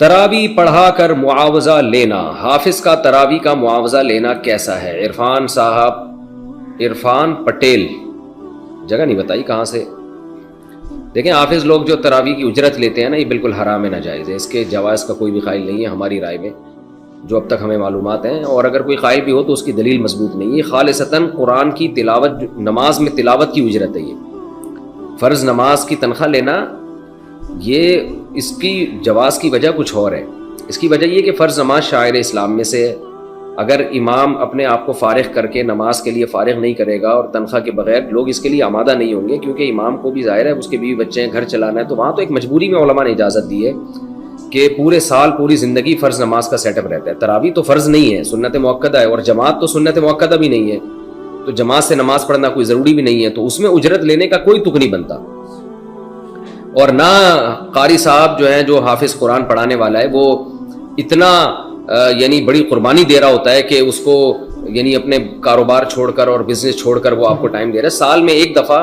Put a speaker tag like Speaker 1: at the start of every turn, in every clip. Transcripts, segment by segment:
Speaker 1: تراوی پڑھا کر معاوضہ لینا، حافظ کا تراوی کا معاوضہ لینا کیسا ہے؟ عرفان صاحب، عرفان پٹیل، جگہ نہیں بتائی کہاں سے۔ دیکھیں حافظ لوگ جو تراوی کی اجرت لیتے ہیں نا، یہ بالکل حرام ہے، ناجائز ہے، اس کے جواز کا کوئی بھی قائل نہیں ہے ہماری رائے میں، جو اب تک ہمیں معلومات ہیں، اور اگر کوئی قائل بھی ہو تو اس کی دلیل مضبوط نہیں ہے۔ خالصتاً قرآن کی تلاوت، نماز میں تلاوت کی اجرت ہے، یہ فرض نماز کی تنخواہ لینا، یہ اس کی جواز کی وجہ کچھ اور ہے۔ اس کی وجہ یہ کہ فرض نماز شاعر اسلام میں سے ہے، اگر امام اپنے آپ کو فارغ کر کے نماز کے لیے فارغ نہیں کرے گا اور تنخواہ کے بغیر، لوگ اس کے لیے آمادہ نہیں ہوں گے، کیونکہ امام کو بھی ظاہر ہے اس کے بیوی بچے ہیں، گھر چلانا ہے، تو وہاں تو ایک مجبوری میں علماء نے اجازت دی ہے کہ پورے سال پوری زندگی فرض نماز کا سیٹ اپ رہتا ہے۔ تراویح تو فرض نہیں ہے، سنت مؤکدہ ہے، اور جماعت تو سنت مؤکدہ بھی نہیں ہے، تو جماعت سے نماز پڑھنا کوئی ضروری بھی نہیں ہے، تو اس میں اجرت لینے کا کوئی تک نہیں بنتا۔ اور نہ قاری صاحب جو ہیں، جو حافظ قرآن پڑھانے والا ہے، وہ اتنا یعنی بڑی قربانی دے رہا ہوتا ہے کہ اس کو یعنی اپنے کاروبار چھوڑ کر اور بزنس چھوڑ کر وہ آپ کو ٹائم دے رہا ہے سال میں ایک دفعہ،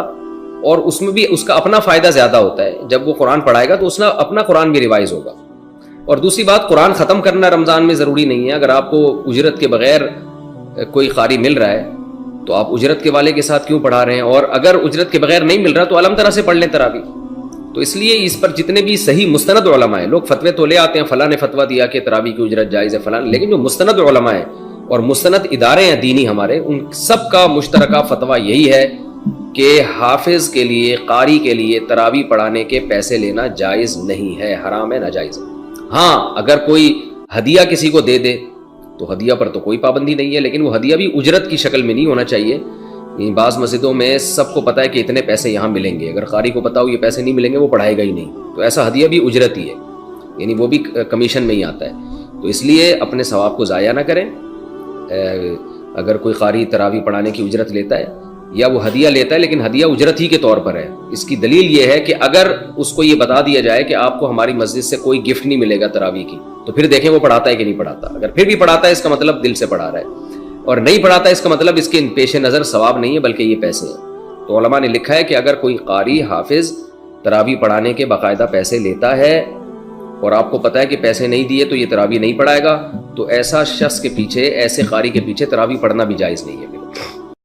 Speaker 1: اور اس میں بھی اس کا اپنا فائدہ زیادہ ہوتا ہے۔ جب وہ قرآن پڑھائے گا تو اس نے اپنا قرآن بھی ریوائز ہوگا۔ اور دوسری بات، قرآن ختم کرنا رمضان میں ضروری نہیں ہے۔ اگر آپ کو اجرت کے بغیر کوئی قاری مل رہا ہے تو آپ اجرت کے والے کے ساتھ کیوں پڑھا رہے ہیں؟ اور اگر اجرت کے بغیر نہیں مل رہا تو علم طرح سے پڑھ لیں تراویح۔ تو اس لیے اس پر جتنے بھی صحیح مستند علماء ہیں، لوگ فتوے تو لے آتے ہیں، فلاں نے فتویٰ دیا کہ تراویح کی اجرت جائز ہے فلاں، لیکن جو مستند علماء ہیں اور مستند ادارے ہیں دینی ہمارے، ان سب کا مشترکہ فتویٰ یہی ہے کہ حافظ کے لیے، قاری کے لیے تراویح پڑھانے کے پیسے لینا جائز نہیں ہے، حرام ہے، ناجائز ہے۔ ہاں اگر کوئی ہدیہ کسی کو دے دے تو ہدیہ پر تو کوئی پابندی نہیں ہے، لیکن وہ ہدیہ بھی اجرت کی شکل میں نہیں ہونا چاہیے۔ بعض مسجدوں میں سب کو پتہ ہے کہ اتنے پیسے یہاں ملیں گے، اگر قاری کو پتہ ہو یہ پیسے نہیں ملیں گے وہ پڑھائے گا ہی نہیں، تو ایسا ہدیہ بھی اجرت ہی ہے، یعنی وہ بھی کمیشن میں ہی آتا ہے۔ تو اس لیے اپنے ثواب کو ضائع نہ کریں۔ اگر کوئی قاری تراویح پڑھانے کی اجرت لیتا ہے یا وہ ہدیہ لیتا ہے، لیکن ہدیہ اجرت ہی کے طور پر ہے، اس کی دلیل یہ ہے کہ اگر اس کو یہ بتا دیا جائے کہ آپ کو ہماری مسجد سے کوئی گفٹ نہیں ملے گا تراویح کی، تو پھر دیکھیں وہ پڑھاتا ہے کہ نہیں پڑھاتا۔ اگر پھر بھی پڑھاتا ہے اس کا مطلب دل سے پڑھا رہا ہے، اور نہیں پڑھاتا اس کا مطلب اس کے پیش نظر ثواب نہیں ہے بلکہ یہ پیسے ہیں۔ تو علماء نے لکھا ہے کہ اگر کوئی قاری حافظ تراویح پڑھانے کے باقاعدہ پیسے لیتا ہے اور آپ کو پتہ ہے کہ پیسے نہیں دیے تو یہ تراویح نہیں پڑھائے گا، تو ایسا شخص کے پیچھے، ایسے قاری کے پیچھے تراویح پڑھنا بھی جائز نہیں ہے۔